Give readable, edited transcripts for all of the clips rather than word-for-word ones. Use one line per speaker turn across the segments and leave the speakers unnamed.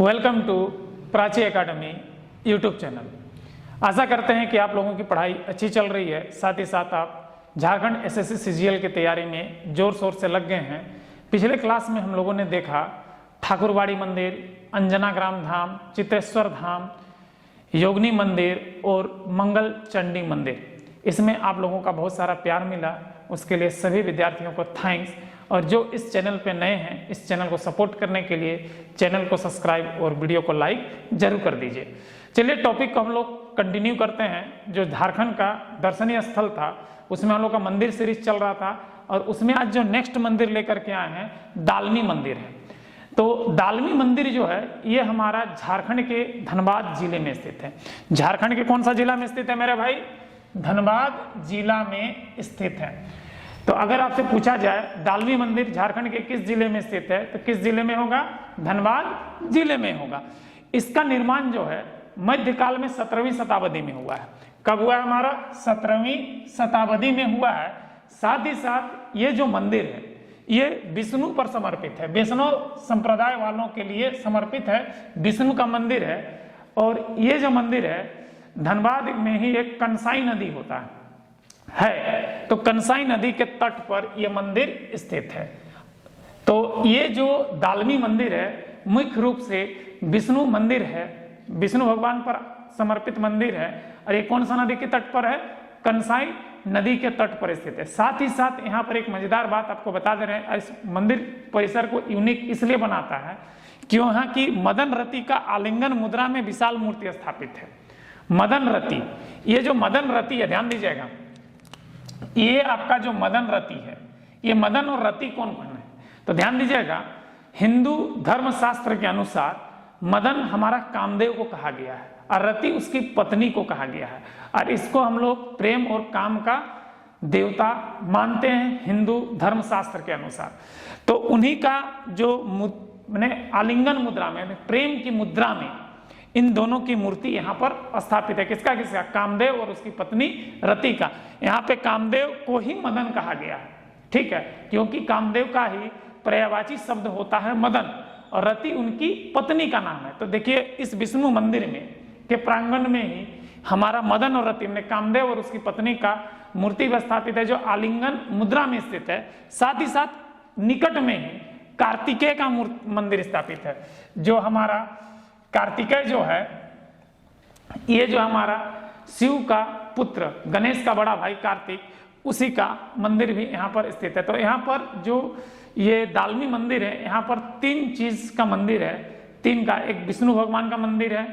Welcome to Prachi academy YouTube channel. आशा करते हैं कि आप लोगों की पढ़ाई अच्छी चल रही है, साथ ही साथ आप झारखंड एसएससी सीजीएल की तैयारी में जोर शोर से लग गए हैं। पिछले क्लास में हम लोगों ने देखा ठाकुरबाड़ी मंदिर, अंजना ग्राम धाम, चित्रेश्वर धाम, योगिनी मंदिर और मंगल चंडी मंदिर। इसमें आप लोगों का बहुत सारा प्यार मिला, उसके लिए सभी विद्यार्थियों को थैंक्स। और जो इस चैनल पे नए हैं, इस चैनल को सपोर्ट करने के लिए चैनल को सब्सक्राइब और वीडियो को लाइक जरूर कर दीजिए। चलिए टॉपिक को हम लोग कंटिन्यू करते हैं। जो झारखंड का दर्शनीय स्थल था उसमें हम लोग का मंदिर सीरीज चल रहा था और उसमें आज जो नेक्स्ट मंदिर लेकर के आए हैं दालमी मंदिर है। तो दालमी मंदिर जो है ये हमारा झारखंड के धनबाद जिले में स्थित है। झारखंड के कौन सा जिला में स्थित है मेरे भाई? धनबाद जिला में स्थित है। तो अगर आपसे पूछा जाए दालमी मंदिर झारखंड के किस जिले में स्थित है, तो किस जिले में होगा? धनबाद जिले में होगा। इसका निर्माण जो है मध्यकाल में 17वीं शताब्दी में हुआ है। कब हुआ है हमारा? 17वीं शताब्दी में हुआ है। साथ ही साथ ये जो मंदिर है ये विष्णु पर समर्पित है, वैष्णव संप्रदाय वालों के लिए समर्पित है, विष्णु का मंदिर है। और ये जो मंदिर है धनबाद में ही एक कंसाई नदी होता है। तो कंसाई नदी के तट पर यह मंदिर स्थित है। तो ये जो दालमी मंदिर है मुख्य रूप से विष्णु मंदिर है, विष्णु भगवान पर समर्पित मंदिर है। और ये कौन सा नदी के तट पर है? कंसाई नदी के तट पर स्थित है। साथ ही साथ यहाँ पर एक मजेदार बात आपको बता दे रहे हैं, इस मंदिर परिसर को यूनिक इसलिए बनाता है कि वहाँ की मदन रति का आलिंगन मुद्रा में विशाल मूर्ति स्थापित है। मदन रति, ये जो मदन रति है ध्यान दीजिएगा, ये आपका जो मदन रति है, ये मदन और रति कौन कौन है? तो ध्यान दीजिएगा, हिंदू धर्म शास्त्र के अनुसार मदन हमारा कामदेव को कहा गया है और रति उसकी पत्नी को कहा गया है। और इसको हम लोग प्रेम और काम का देवता मानते हैं हिंदू धर्म शास्त्र के अनुसार। तो उन्हीं का जो मैंने आलिंगन मुद्रा में, प्रेम की मुद्रा में इन दोनों की मूर्ति यहाँ पर स्थापित है। किसका किसका? कामदेव और उसकी पत्नी रति का। यहाँ पे कामदेव को ही मदन कहा गया है, ठीक है, क्योंकि कामदेव का ही पर्यायवाची शब्द होता है मदन और रति उनकी पत्नी का नाम है। तो देखिए इस विष्णु मंदिर में के प्रांगण में ही हमारा मदन और रति में कामदेव और उसकी पत्नी का मूर्ति स्थापित है जो आलिंगन मुद्रा में स्थित है। साथ ही साथ निकट में ही कार्तिकेय का मंदिर स्थापित है। जो हमारा कार्तिकेय जो है ये जो हमारा शिव का पुत्र गणेश का बड़ा भाई कार्तिक, उसी का मंदिर भी यहाँ पर स्थित है। तो यहाँ पर जो ये दालमी मंदिर है यहाँ पर 3 चीज का मंदिर है, 3 का, एक विष्णु भगवान का मंदिर है,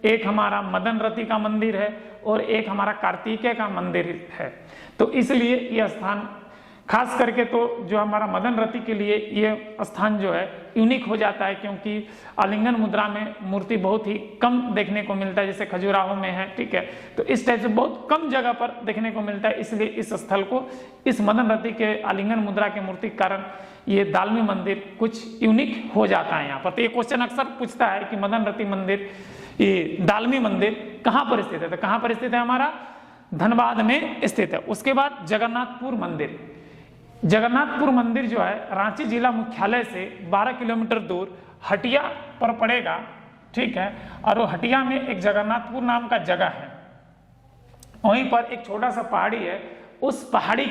एक हमारा मदन रति का मंदिर है और एक हमारा कार्तिकेय का मंदिर है। तो इसलिए यह स्थान खास करके तो जो हमारा मदन रति के लिए ये स्थान जो है यूनिक हो जाता है, क्योंकि आलिंगन मुद्रा में मूर्ति बहुत ही कम देखने को मिलता है, जैसे खजुराहो में है, ठीक है। तो इस टाइप से बहुत कम जगह पर देखने को मिलता है, इसलिए इस स्थल को इस मदन रति के आलिंगन मुद्रा के मूर्ति के कारण ये दालमी मंदिर कुछ यूनिक हो जाता है यहाँ पर। तो ये क्वेश्चन अक्सर पूछता है कि मदन रति मंदिर, ये दालमी मंदिर कहाँ पर स्थित है? तो कहाँ पर स्थित है? हमारा धनबाद में स्थित है। उसके बाद जगन्नाथपुर मंदिर, जगन्नाथपुर मंदिर जो है रांची जिला मुख्यालय से 12 किलोमीटर दूर हटिया पर पड़ेगा, ठीक है। और वो हटिया में एक जगन्नाथपुर नाम का जगह है, वहीं पर एक छोटा सा पहाड़ी है, उस पहाड़ी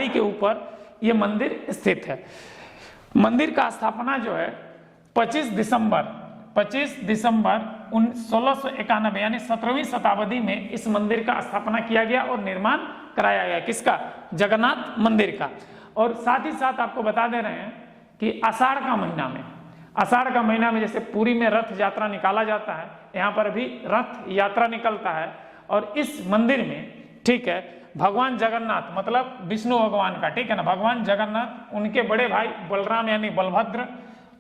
के ऊपर ये मंदिर स्थित है। मंदिर का स्थापना जो है 25 दिसंबर 1691 यानी 17वीं शताब्दी में इस मंदिर का स्थापना किया गया और निर्माण कराया गया। किसका? जगन्नाथ मंदिर का। और साथ ही साथ आपको बता दे रहे हैं कि आषाढ़ का महीना में जैसे पुरी में रथ यात्रा निकाला जाता है, यहाँ पर भी रथ यात्रा निकलता है। और इस मंदिर में, ठीक है, भगवान जगन्नाथ मतलब विष्णु भगवान का, ठीक है ना, भगवान जगन्नाथ, उनके बड़े भाई बलराम यानी बलभद्र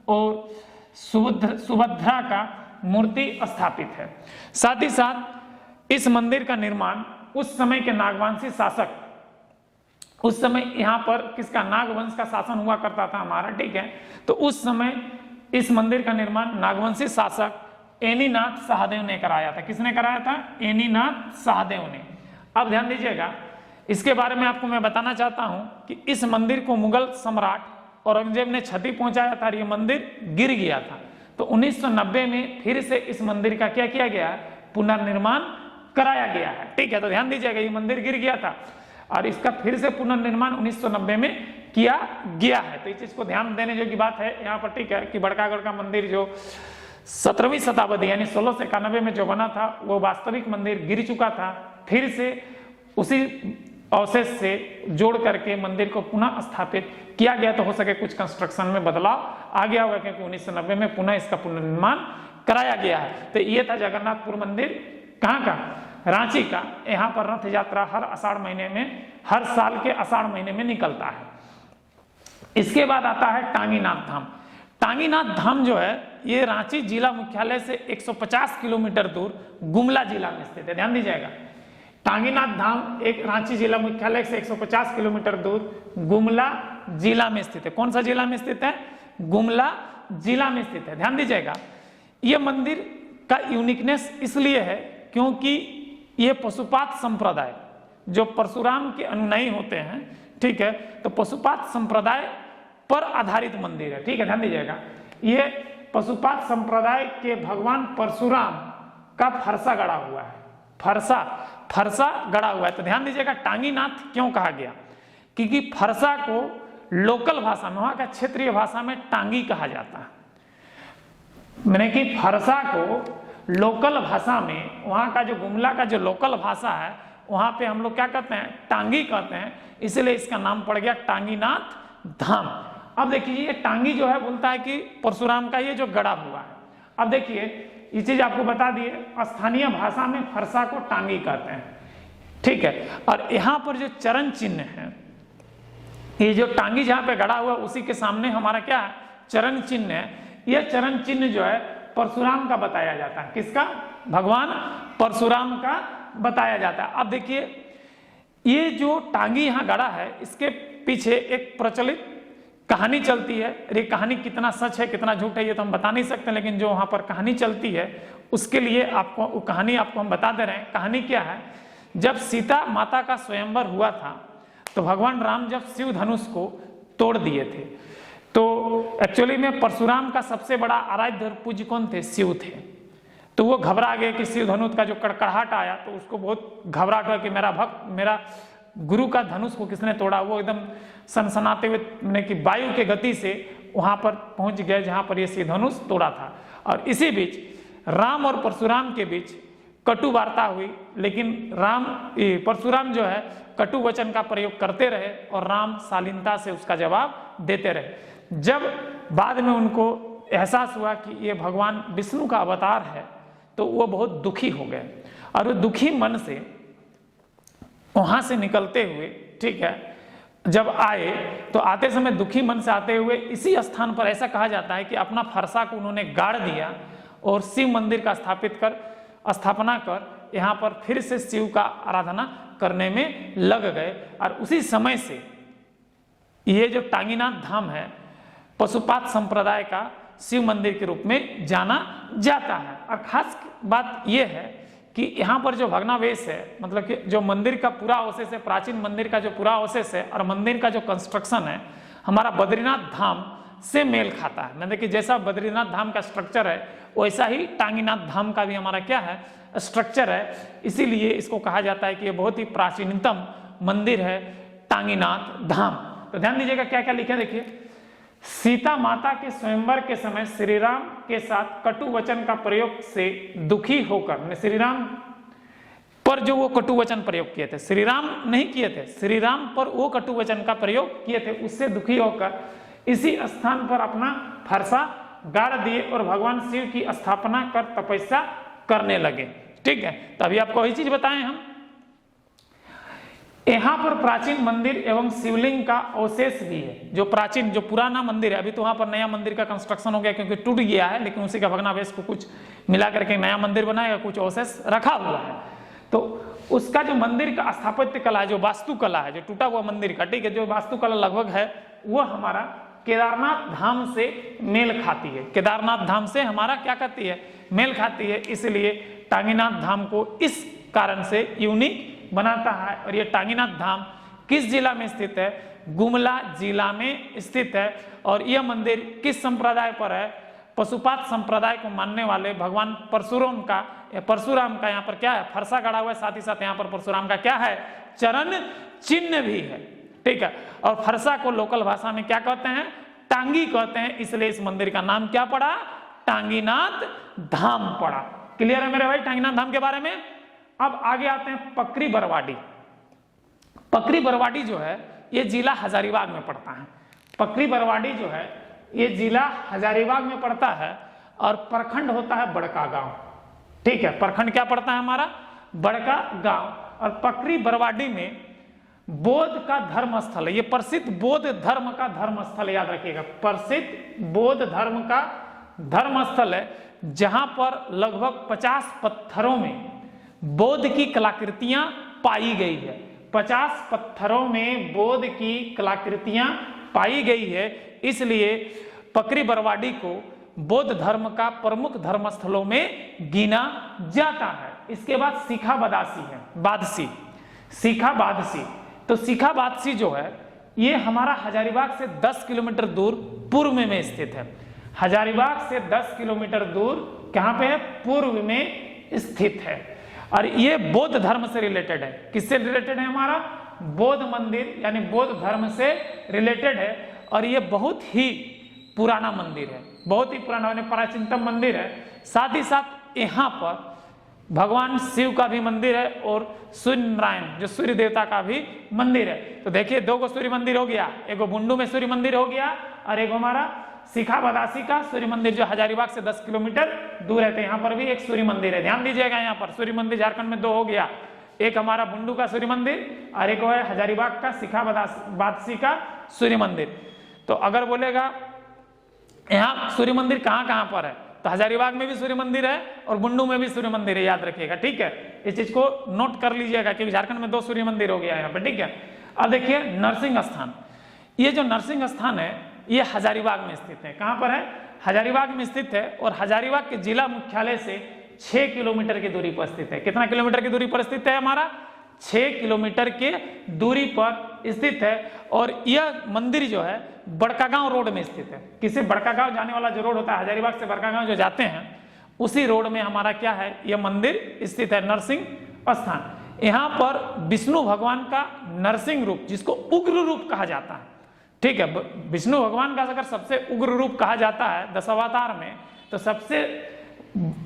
और सुभद्रा का मूर्ति स्थापित है। साथ ही साथ इस मंदिर का निर्माण उस समय के नागवंशी शासक, उस समय यहाँ पर किसका? नागवंश का शासन हुआ करता था हमारा, ठीक है। तो उस समय इस मंदिर का निर्माण नागवंशी शासक एनीनाथ सहदेव ने कराया था। किसने कराया था? एनीनाथ सहदेव ने। अब ध्यान दीजिएगा, इसके बारे में आपको मैं बताना चाहता हूं कि इस मंदिर को मुगल सम्राट औरंगजेब ने क्षति पहुंचाया था और ये मंदिर गिर गया था। तो 1990 में फिर से इस मंदिर का क्या किया गया, पुनर्निर्माण कराया गया है। ठीक है, तो ध्यान दीजिएगा, ये मंदिर गिर गया था और इसका फिर से पुनर्निर्माण 1990 में किया गया है। तो इस चीज को ध्यान देने जो की बात है यहाँ पर। ठीक है, कि बड़कागढ़ का मंदिर जो 17वीं शताब्दी यानी 1691 में जो बना था वो वास्तविक मंदिर गिर चुका था, फिर से उसी अवशेष से जोड़ करके मंदिर को पुनः स्थापित किया गया। तो हो सके कुछ कंस्ट्रक्शन में बदलाव आ गया होगा, क्योंकि 1990 में पुनः इसका पुनर्निर्माण कराया गया है। तो ये था जगन्नाथपुर मंदिर, कहाँ का, रांची का। यहाँ पर रथ यात्रा हर आषाढ़ महीने में, हर साल के आषाढ़ महीने में निकलता है। इसके बाद आता है टांगीनाथ धाम। टांगीनाथ धाम जो है ये रांची जिला मुख्यालय से 150 किलोमीटर दूर गुमला जिला में स्थित है। ध्यान दीजिएगा, टांगीनाथ धाम एक रांची जिला मुख्यालय से 150 किलोमीटर दूर गुमला जिला में स्थित है। कौन सा जिला में स्थित है, गुमला जिला में स्थित है। ध्यान दीजिएगा, यह मंदिर का यूनिकनेस इसलिए है क्योंकि ये पशुपात संप्रदाय जो परशुराम के अनुयायी होते हैं, ठीक है, तो पशुपात संप्रदाय पर आधारित मंदिर है। ठीक है, ध्यान दीजिएगा, ये पशुपात संप्रदाय के भगवान परशुराम का फरसा गड़ा हुआ है, फरसा गड़ा हुआ है। तो ध्यान दीजिएगा, टांगीनाथ क्यों कहा गया, क्योंकि फरसा को लोकल भाषा में, वहां का क्षेत्रीय भाषा में टांगी कहा जाता है। मैंने कि फरसा को लोकल भाषा में, वहां का जो गुमला का जो लोकल भाषा है वहां पे हम लोग क्या कहते हैं, टांगी कहते हैं, इसलिए इसका नाम पड़ गया टांगीनाथ धाम। अब देखिए, ये टांगी जो है बोलता है कि परशुराम का ये जो गड़ा हुआ है। अब देखिए, ये चीज आपको बता दिए, स्थानीय भाषा में फरसा को टांगी कहते हैं। ठीक है, और यहाँ पर जो चरण चिन्ह है, ये जो टांगी जहाँ पे गड़ा हुआ उसी के सामने हमारा क्या है, चरण चिन्ह है। यह चरण चिन्ह जो है परशुराम का बताया जाता है। किसका, भगवान परशुराम का बताया जाता है। अब देखिए, ये जो टांगी यहाँ गड़ा है इसके पीछे एक प्रचलित कहानी चलती है। ये कहानी कितना सच है कितना झूठ है ये तो हम बता नहीं सकते, लेकिन जो वहां पर कहानी चलती है उसके लिए आपको वो कहानी आपको हम बता दे रहे हैं। कहानी क्या है, जब सीता माता का स्वयंवर हुआ था तो भगवान राम जब शिव धनुष को तोड़ दिए थे, तो एक्चुअली में परशुराम का सबसे बड़ा आराध्य और पूज्य कौन थे, शिव थे। तो वो घबरा गए कि शिव धनुष का जो कड़कड़ाहट आया तो उसको बहुत घबराहट हुआ कि मेरा भक्त, मेरा गुरु का धनुष को किसने तोड़ा। वो एकदम सनसनाते हुए मैंने कि वायु के गति से वहां पर पहुंच गए जहां पर ये शिव धनुष तोड़ा था। और इसी बीच राम और परशुराम के बीच कटु वार्ता हुई, लेकिन परशुराम जो है कटु वचन का प्रयोग करते रहे और राम शालीनता से उसका जवाब देते रहे। जब बाद में उनको एहसास हुआ कि ये भगवान विष्णु का अवतार है तो वो बहुत दुखी हो गए, और वो दुखी मन से वहां से निकलते हुए, ठीक है, जब आए तो आते समय दुखी मन से आते हुए इसी स्थान पर ऐसा कहा जाता है कि अपना फरसा को उन्होंने गाड़ दिया और शिव मंदिर का स्थापना कर यहाँ पर फिर से शिव का आराधना करने में लग गए। और उसी समय से ये जो टांगीनाथ धाम है पशुपात संप्रदाय का शिव मंदिर के रूप में जाना जाता है। और खास बात यह है कि यहाँ पर जो भग्नावशेष है, मतलब कि जो मंदिर का पूरा अवशेष है, प्राचीन मंदिर का जो पूरा अवशेष है और मंदिर का जो कंस्ट्रक्शन है हमारा बद्रीनाथ धाम से मेल खाता है। मतलब कि जैसा बद्रीनाथ धाम का स्ट्रक्चर है वैसा ही टांगीनाथ धाम का भी हमारा क्या है, स्ट्रक्चर है। इसीलिए इसको कहा जाता है कि ये बहुत ही प्राचीनतम मंदिर है टांगीनाथ धाम। तो ध्यान दीजिएगा क्या क्या लिखा है, देखिए, सीता माता के स्वयंवर के समय श्री राम के साथ कटु वचन का प्रयोग से दुखी होकर, श्री राम पर जो वो कटु वचन प्रयोग किए थे, श्री राम नहीं किए थे, श्री राम पर वो कटु वचन का प्रयोग किए थे, उससे दुखी होकर इसी स्थान पर अपना फरसा गाड़ दिए और भगवान शिव की स्थापना कर तपस्या करने लगे। ठीक है, तो अभी आपको वही चीज बताएं हम। यहाँ पर प्राचीन मंदिर एवं शिवलिंग का अवशेष भी है, जो प्राचीन जो पुराना मंदिर है। अभी तो वहां पर नया मंदिर का कंस्ट्रक्शन हो गया क्योंकि टूट गया है, लेकिन उसी का भग्नावशेष को कुछ मिला करके नया मंदिर बनाएगा, कुछ अवशेष रखा हुआ है। तो उसका जो मंदिर का स्थापत्य कला है, जो वास्तुकला है, जो टूटा हुआ मंदिर का, ठीक है, जो वास्तुकला लगभग है वो हमारा केदारनाथ धाम से मेल खाती है। केदारनाथ धाम से हमारा क्या करती है, मेल खाती है। इसलिए टांगीनाथ धाम को इस कारण से यूनिक बनाता है। और ये टांगीनाथ धाम किस जिला में स्थित है, गुमला जिला में स्थित है। और यह मंदिर किस संप्रदाय पर है, पशुपात संप्रदाय को मानने वाले भगवान परशुराम का यहाँ पर क्या है, फरसा गड़ा हुआ है, साथ ही साथ यहाँ पर परशुराम का क्या है, चरण चिन्ह भी है। ठीक है, और फरसा को लोकल भाषा में क्या कहते हैं, टांगी कहते हैं, इसलिए इस मंदिर का नाम क्या पड़ा, टांगीनाथ धाम पड़ा। क्लियर है मेरे भाई टांगीनाथ धाम के बारे में। अब आगे आते हैं पकरी बरवाडी। पकरी बरवाडी जो है ये जिला हजारीबाग में पड़ता है। पकरी बरवाडी जो है ये जिला हजारीबाग में पड़ता है और प्रखंड होता है बड़का गांव। ठीक है, प्रखंड क्या पड़ता है हमारा, बड़का गांव। और पकरी बरवाडी में बौद्ध का धर्म स्थल है, ये प्रसिद्ध बौद्ध धर्म का धर्म स्थल, याद रखिएगा, प्रसिद्ध बौद्ध धर्म का धर्म स्थल है, जहां पर लगभग 50 पत्थरों में बौद्ध की कलाकृतियां पाई गई है। 50 पत्थरों में बौद्ध की कलाकृतियां पाई गई है, इसलिए पकरी बरवाडी को बौद्ध धर्म का प्रमुख धर्म स्थलों में गिना जाता है। इसके बाद सीखा बदासी है, बादसी, सीखा बादसी। तो सीखा बादसी जो है ये हमारा हजारीबाग से 10 किलोमीटर दूर पूर्व में स्थित है। हजारीबाग से 10 किलोमीटर दूर कहां पे है, पूर्व में स्थित है। और ये बौद्ध धर्म से रिलेटेड है। किससे रिलेटेड है, हमारा बौद्ध मंदिर यानी बौद्ध धर्म से रिलेटेड है। और ये बहुत ही पुराना मंदिर है, बहुत ही पुराना यानी प्राचीनतम मंदिर है। साथ ही साथ यहाँ पर भगवान शिव का भी मंदिर है और सूर्य नारायण जो सूर्य देवता का भी मंदिर है। तो देखिए 2 गो सूर्य मंदिर हो गया, एक बुंडू में सूर्य मंदिर हो गया और एक हमारा सीखा बदासी का सूर्य मंदिर जो हजारीबाग से 10 किलोमीटर दूर है। तो यहाँ पर भी एक सूर्य मंदिर है, ध्यान दीजिएगा। यहाँ पर सूर्य मंदिर झारखंड में 2 हो गया, एक हमारा बुंडू का सूर्य मंदिर और एक है हजारीबाग का सीखा बदासी का सूर्य मंदिर। तो अगर बोलेगा यहाँ सूर्य मंदिर कहाँ कहाँ पर है, तो हजारीबाग में भी सूर्य मंदिर है और बुंडू में भी सूर्य मंदिर है, याद रखिएगा। ठीक है, इस चीज को नोट कर लीजिएगा क्योंकि झारखंड में 2 सूर्य मंदिर हो गया यहाँ पे। ठीक है, अब देखिए नरसिंह स्थान। ये जो नरसिंह स्थान है ये हजारीबाग में स्थित है। कहाँ पर है, हजारीबाग में स्थित है और हजारीबाग के जिला मुख्यालय से 6 किलोमीटर की दूरी पर स्थित है। कितना किलोमीटर की दूरी पर स्थित है, हमारा 6 किलोमीटर के दूरी पर स्थित है। और यह मंदिर जो है बड़कागांव रोड में स्थित है। किसी बड़कागांव जाने वाला जो रोड होता है, हजारीबाग से बड़कागांव जो जाते हैं, उसी रोड में हमारा क्या है, यह मंदिर स्थित है, नरसिंह स्थान। यहाँ पर विष्णु भगवान का नरसिंह रूप, जिसको उग्र रूप कहा जाता है। ठीक है, विष्णु भगवान का अगर सबसे उग्र रूप कहा जाता है 10 अवतार में, तो सबसे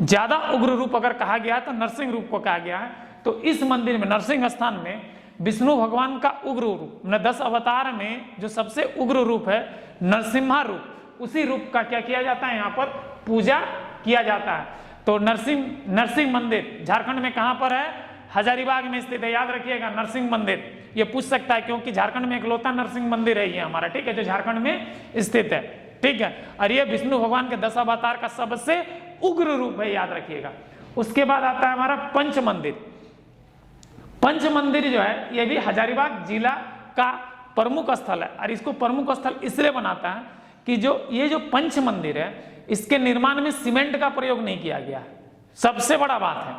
ज्यादा उग्र रूप अगर कहा गया है तो नरसिंह रूप को कहा गया है। तो इस मंदिर में नरसिंह स्थान में विष्णु भगवान का उग्र रूप, 10 अवतार में जो सबसे उग्र रूप है नरसिम्हा रूप, उसी रूप का क्या किया जाता है, यहाँ पर पूजा किया जाता है। तो नरसिंह मंदिर झारखंड में कहाँ पर है, हजारीबाग में स्थित है, याद रखिएगा नरसिंह मंदिर। ये पूछ सकता है क्योंकि झारखंड में इकलौता नरसिंह मंदिर है ये हमारा, ठीक है, जो झारखंड में स्थित है। ठीक है, और ये विष्णु भगवान के 10 अवतार का सबसे उग्र रूप है, याद रखिएगा। उसके बाद आता है हमारा पंच मंदिर। पंच मंदिर जो है ये भी हजारीबाग जिला का प्रमुख स्थल है। और इसको प्रमुख स्थल इसलिए बनाता है कि ये जो पंच मंदिर है इसके निर्माण में सीमेंट का प्रयोग नहीं किया गया है। सबसे बड़ा बात है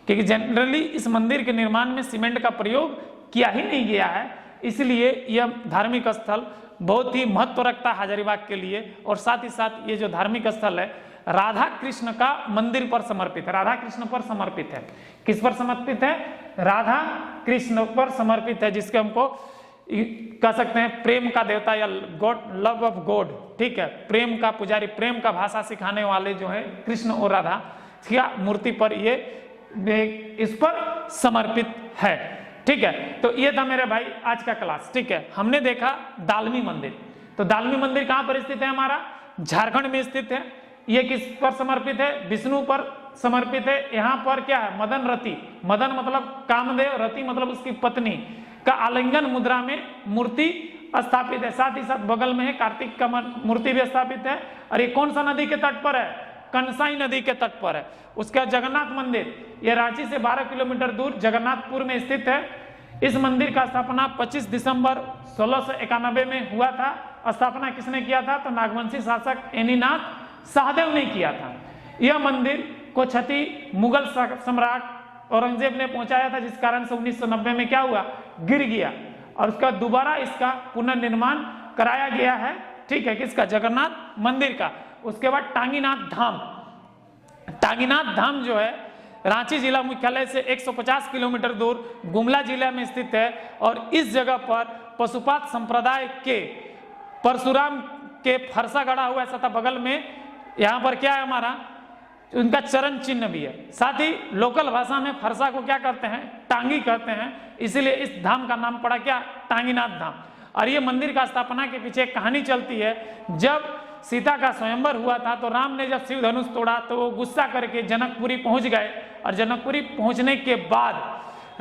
क्योंकि जनरली इस मंदिर के निर्माण में सीमेंट का प्रयोग किया ही नहीं गया है, इसलिए यह धार्मिक स्थल बहुत ही महत्व रखता है हजारीबाग के लिए। और साथ ही साथ ये जो धार्मिक स्थल है राधा कृष्ण का मंदिर पर समर्पित है, राधा कृष्ण पर समर्पित है। किस पर समर्पित है, राधा कृष्ण पर समर्पित है, जिसके हमको कह सकते हैं प्रेम का देवता या गॉड, लव ऑफ गॉड। ठीक है, प्रेम का पुजारी, प्रेम का भाषा सिखाने वाले जो है कृष्ण और राधा की मूर्ति पर ये इस पर समर्पित है। ठीक है, तो ये था मेरे भाई आज का क्लास। ठीक है, हमने देखा दालमी मंदिर। तो दालमी मंदिर कहां पर स्थित है, हमारा झारखंड में स्थित है। ये किस पर समर्पित है, विष्णु पर समर्पित है। यहाँ पर क्या है, मदन रति, मदन मतलब कामदेव, रति मतलब उसकी पत्नी का आलिंगन मुद्रा में मूर्ति स्थापित है। साथ ही साथ बगल में है कार्तिक का मूर्ति भी स्थापित है। और ये कौन सा नदी के तट पर है, कंसाई नदी के तट पर है। उसका जगन्नाथ मंदिर ये रांची से 12 किलोमीटर दूर जगन्नाथपुर में स्थित है। इस मंदिर का स्थापना 25 दिसंबर 1691 में हुआ था। स्थापना किसने किया था, तो नागवंशी शासक एनीनाथ सहदेव ने किया था। यह मंदिर को क्षति मुगल सम्राट औरंगजेब ने पहुंचाया था, जिस कारण से 1990 में क्या हुआ, गिर गया। और उसका दोबारा इसका पुनर्निर्माण कराया गया है। ठीक है, किसका, जगन्नाथ मंदिर का। उसके बाद टांगीनाथ धाम। टांगीनाथ धाम जो है रांची जिला मुख्यालय से 150 किलोमीटर दूर गुमला जिला में स्थित है और इस जगह पर पशुपात संप्रदाय के परशुराम के फरसा गड़ा हुआ है तथा बगल में यहाँ पर क्या है हमारा उनका चरण चिन्ह भी है। साथ ही लोकल भाषा में फरसा को क्या करते हैं, टांगी कहते हैं, इसीलिए इस धाम का नाम पड़ा क्या, टांगीनाथ धाम। और ये मंदिर का स्थापना के पीछे एक कहानी चलती है। जब सीता का स्वयंवर हुआ था तो राम ने जब शिव धनुष तोड़ा तो वो गुस्सा करके जनकपुरी पहुंच गए और जनकपुरी पहुंचने के बाद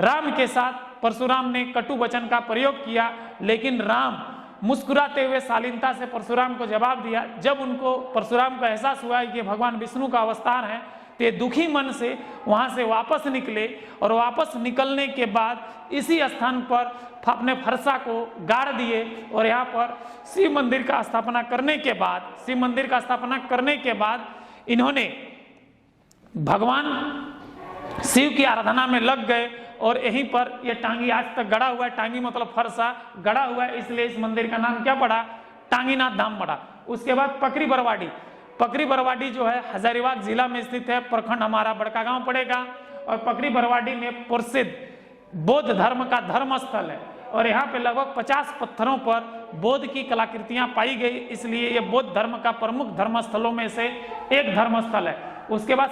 राम के साथ परशुराम ने कटु वचन का प्रयोग किया, लेकिन राम मुस्कुराते हुए शालीनता से परशुराम को जवाब दिया। जब उनको परशुराम को एहसास हुआ कि भगवान विष्णु का अवतार है तो दुखी मन से वहां से वापस निकले और वापस निकलने के बाद इसी स्थान पर अपने फरसा को गाड़ दिए और यहाँ पर शिव मंदिर का स्थापना करने के बाद इन्होंने भगवान शिव की आराधना में लग गए और यहीं पर यह टांगी आज तक गड़ा हुआ है। टांगी मतलब फरसा गड़ा हुआ है, इसलिए इस मंदिर का नाम क्या पड़ा, टांगीनाथ धाम पड़ा। उसके बाद पकरी बरवाडी। पकरी बरवाडी जो है हजारीबाग जिला में स्थित है, प्रखंड हमारा बड़कागांव पड़ेगा। और पकरी बरवाडी में प्रसिद्ध बौद्ध धर्म का धर्म स्थल है और यहाँ पे लगभग 50 पत्थरों पर बौद्ध की कलाकृतियां पाई गई, इसलिए ये बौद्ध धर्म का प्रमुख धर्म स्थलों में से एक धर्म स्थल है। उसके बाद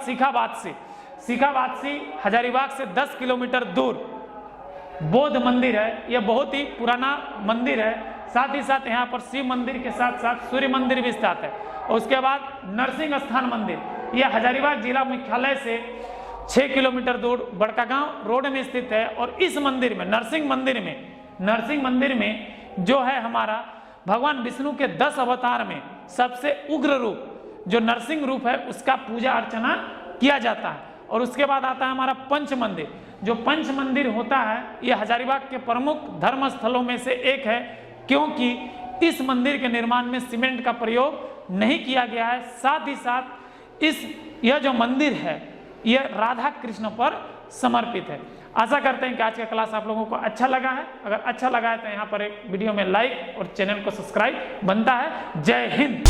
सीखावादसी हजारीबाग से 10 किलोमीटर दूर बौद्ध मंदिर है। यह बहुत ही पुराना मंदिर है। साथ ही साथ यहाँ पर शिव मंदिर के साथ साथ सूर्य मंदिर भी स्थित है। और उसके बाद नरसिंह स्थान मंदिर, यह हजारीबाग जिला मुख्यालय से 6 किलोमीटर दूर बड़कागांव रोड में स्थित है। और इस मंदिर में नरसिंह मंदिर में जो है हमारा भगवान विष्णु के 10 अवतार में सबसे उग्र रूप जो नरसिंह रूप है उसका पूजा अर्चना किया जाता है। और उसके बाद आता है हमारा पंच मंदिर। जो पंच मंदिर होता है यह हजारीबाग के प्रमुख धर्म स्थलों में से एक है, क्योंकि इस मंदिर के निर्माण में सीमेंट का प्रयोग नहीं किया गया है। साथ ही साथ यह जो मंदिर है यह राधा कृष्ण पर समर्पित है। आशा करते हैं कि आज का क्लास आप लोगों को अच्छा लगा है। अगर अच्छा लगा है तो यहाँ पर एक वीडियो में लाइक और चैनल को सब्सक्राइब बनता है। जय हिंद।